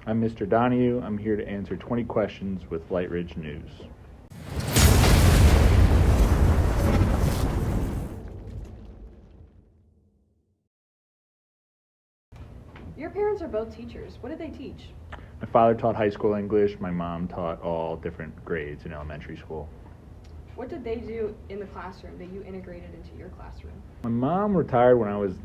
I'm Mr. Donahue. I'm here to answer 20 questions with Lightridge News. Your parents are both teachers. What did they teach? My father taught high school English. My mom taught all different grades in elementary school. What did they do in the classroom that you integrated into your classroom? My mom retired when I was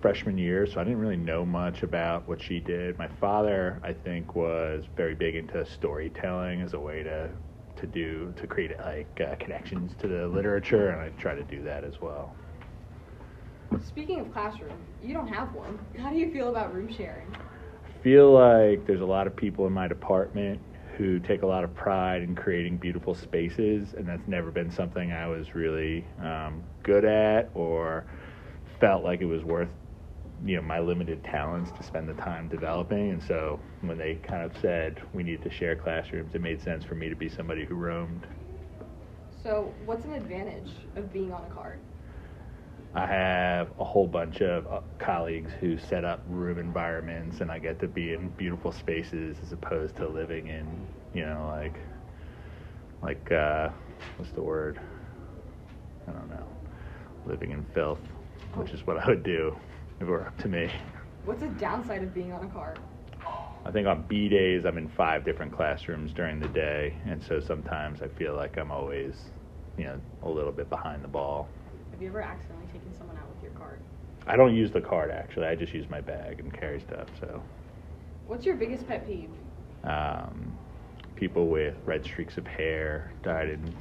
freshman year, so I didn't really know much about what she did. My father, I think, was very big into storytelling as a way to create connections to the literature, and I try to do that as well. Speaking of classroom, you don't have one. How do you feel about room sharing? I feel like there's a lot of people in my department who take a lot of pride in creating beautiful spaces, and that's never been something I was really good at or felt like it was worth my limited talents to spend the time developing. And so when they kind of said we need to share classrooms, it made sense for me to be somebody who roamed. So what's an advantage of being on a cart? I have a whole bunch of colleagues who set up room environments, and I get to be in beautiful spaces as opposed to living in, what's the word? I don't know. Living in filth, which is what I would do if it were up to me. What's the downside of being on a cart? I think on B days I'm in 5 different classrooms during the day, and so sometimes I feel like I'm always, a little bit behind the ball. Have you ever accidentally taken someone out with your cart? I don't use the cart, actually. I just use my bag and carry stuff. So, what's your biggest pet peeve? People with red streaks of hair, dyed in.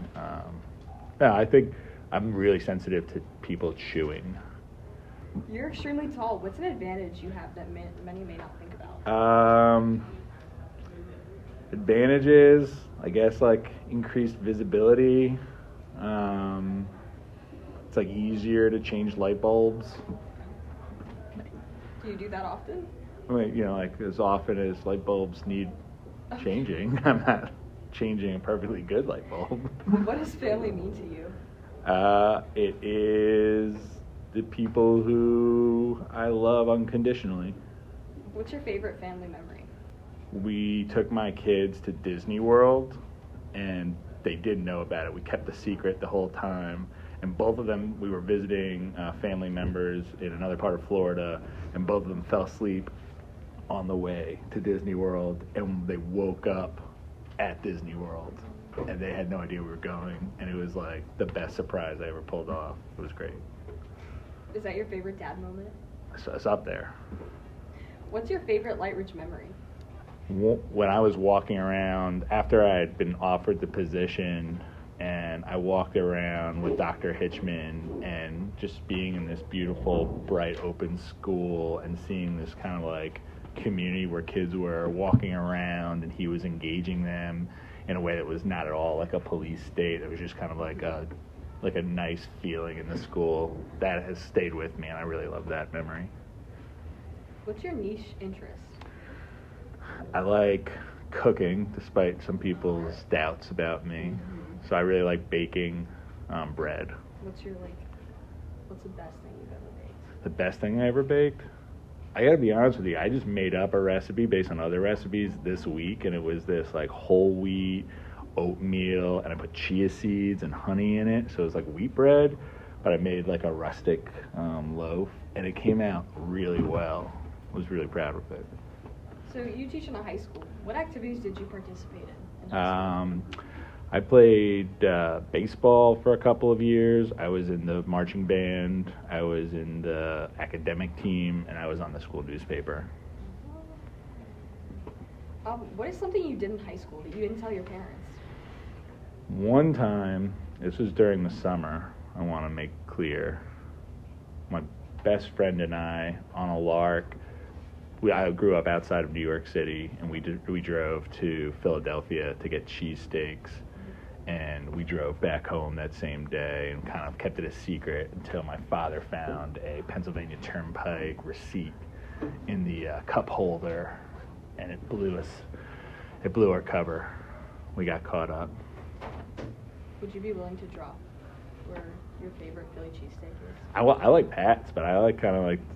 No, I think I'm really sensitive to people chewing. You're extremely tall. What's an advantage you have that many may not think about? Advantages, I guess, increased visibility. It's easier to change light bulbs. Do you do that often? I mean, as often as light bulbs need changing. I'm not changing a perfectly good light bulb. What does family mean to you? It is the people who I love unconditionally. What's your favorite family memory? We took my kids to Disney World, and they didn't know about it. We kept the secret the whole time. And both of them, we were visiting family members in another part of Florida, and both of them fell asleep on the way to Disney World, and they woke up at Disney World, and they had no idea we were going, and it was the best surprise I ever pulled off. It was great. Is that your favorite dad moment? So it's up there. What's your favorite Lightridge memory? When I was walking around, after I had been offered the position, and I walked around with Dr. Hitchman and just being in this beautiful, bright, open school and seeing this kind of community where kids were walking around and he was engaging them in a way that was not at all like a police state. It was just kind of like a nice feeling in the school. That has stayed with me, and I really love that memory. What's your niche interest? I like cooking, despite some people's doubts about me. So I really like baking bread. What's the best thing you've ever baked? The best thing I ever baked? I gotta be honest with you, I just made up a recipe based on other recipes this week, and it was this whole wheat oatmeal, and I put chia seeds and honey in it, so it was wheat bread, but I made a rustic loaf, and it came out really well. I was really proud of it. So you teach in a high school. What activities did you participate in high school? I played baseball for a couple of years. I was in the marching band. I was in the academic team, and I was on the school newspaper. What is something you did in high school that you didn't tell your parents? One time, this was during the summer, I want to make clear, my best friend and I, on a lark, I grew up outside of New York City, and we drove to Philadelphia to get cheesesteaks, and we drove back home that same day and kind of kept it a secret until my father found a Pennsylvania Turnpike receipt in the cup holder, and it blew our cover. We got caught up. Would you be willing to drop where your favorite Philly cheesesteak is? I like Pat's, but I like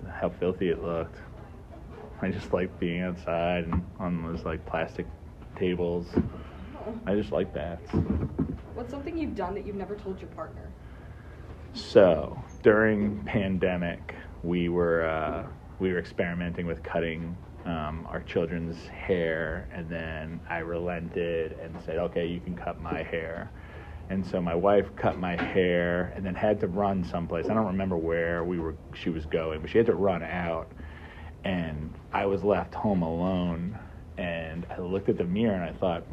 how filthy it looked. I just like being outside and on those like plastic tables. Oh. I just like bats. What's something you've done that you've never told your partner? So during pandemic, we were experimenting with cutting our children's hair, and then I relented and said, okay, you can cut my hair. And so my wife cut my hair and then had to run someplace. I don't remember where she was going, but she had to run out. And I was left home alone. And I looked at the mirror and I thought,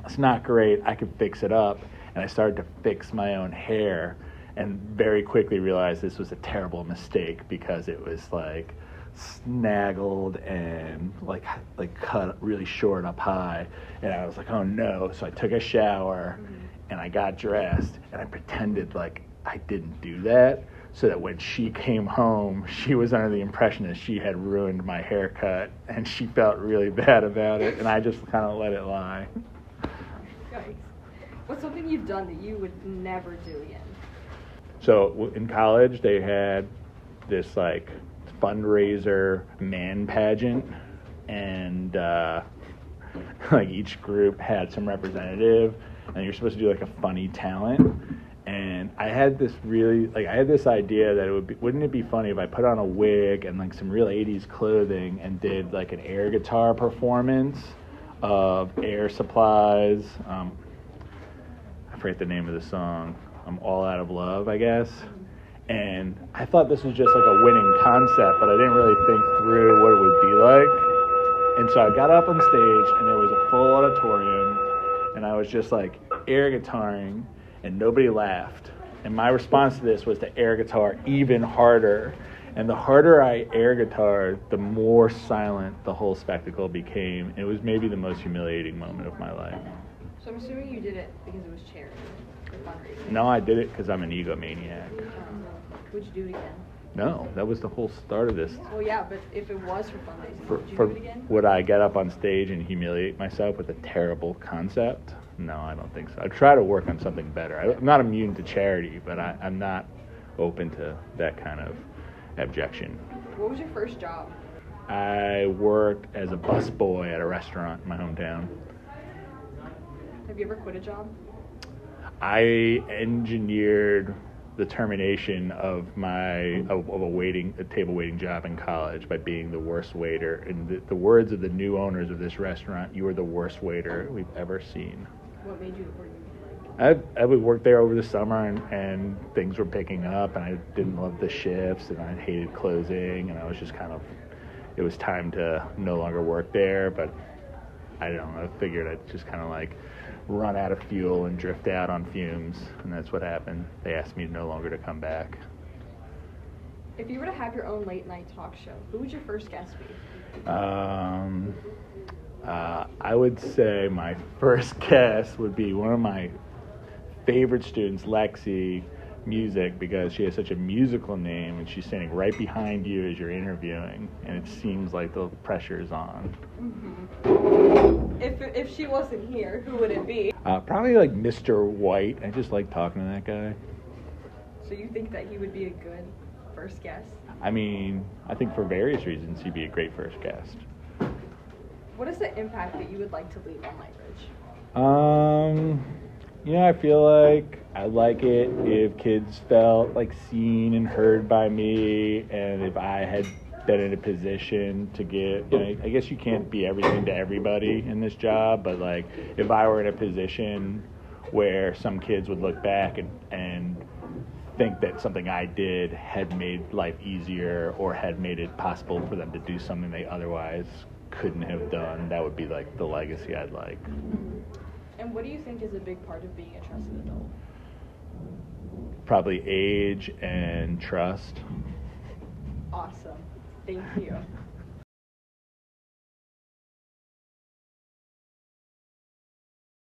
it's not great. I could fix it up. And I started to fix my own hair and very quickly realized this was a terrible mistake because it was like snaggled and like cut really short up high. And I was like, oh no. So I took a shower and I got dressed and I pretended like I didn't do that, so that when she came home, she was under the impression that she had ruined my haircut, and she felt really bad about it, and I just kind of let it lie. Yikes. What's something you've done that you would never do again? So in college, they had this like fundraiser man pageant, and like each group had some representative, and you're supposed to do like a funny talent. And I had this idea that wouldn't it be funny if I put on a wig and like some real 80s clothing and did like an air guitar performance of Air Supply's, I forget the name of the song, All Out of Love, I guess. And I thought this was just like a winning concept, but I didn't really think through what it would be like. And so I got up on stage and there was a full auditorium and I was just like air guitaring, and nobody laughed. And my response to this was to air guitar even harder. And the harder I air guitared, the more silent the whole spectacle became. It was maybe the most humiliating moment of my life. So I'm assuming you did it because it was charity or fundraising. No, I did it because I'm an egomaniac. Would you do it again? No, that was the whole start of this. Well, yeah, but if it was for fundraising, would you do it again? Would I get up on stage and humiliate myself with a terrible concept? No, I don't think so. I try to work on something better. I'm not immune to charity, but I'm not open to that kind of abjection. What was your first job? I worked as a busboy at a restaurant in my hometown. Have you ever quit a job? I engineered the termination of a table waiting job in college by being the worst waiter. In the words of the new owners of this restaurant, you are the worst waiter we've ever seen. What made you quit? I would work there over the summer and things were picking up and I didn't love the shifts and I hated closing and I was just it was time to no longer work there, but I don't know, I figured I'd just kind of like run out of fuel and drift out on fumes, and that's what happened. They asked me no longer to come back. If you were to have your own late night talk show, who would your first guest be? I would say my first guest would be one of my favorite students, Lexi Music, because she has such a musical name and she's standing right behind you as you're interviewing, and it seems like the pressure is on. Mm-hmm. If she wasn't here, who would it be? Probably like Mr. White. I just like talking to that guy. So you think that he would be a good first guest? I mean, I think for various reasons he'd be a great first guest. What is the impact that you would like to leave on Lightridge? I feel like I'd like it if kids felt like seen and heard by me, and if I had been in a position to give, I guess you can't be everything to everybody in this job, but like if I were in a position where some kids would look back and think that something I did had made life easier or had made it possible for them to do something they otherwise couldn't have done, that would be like the legacy I'd like. And what do you think is a big part of being a trusted adult? Probably age and trust. Awesome. Thank you.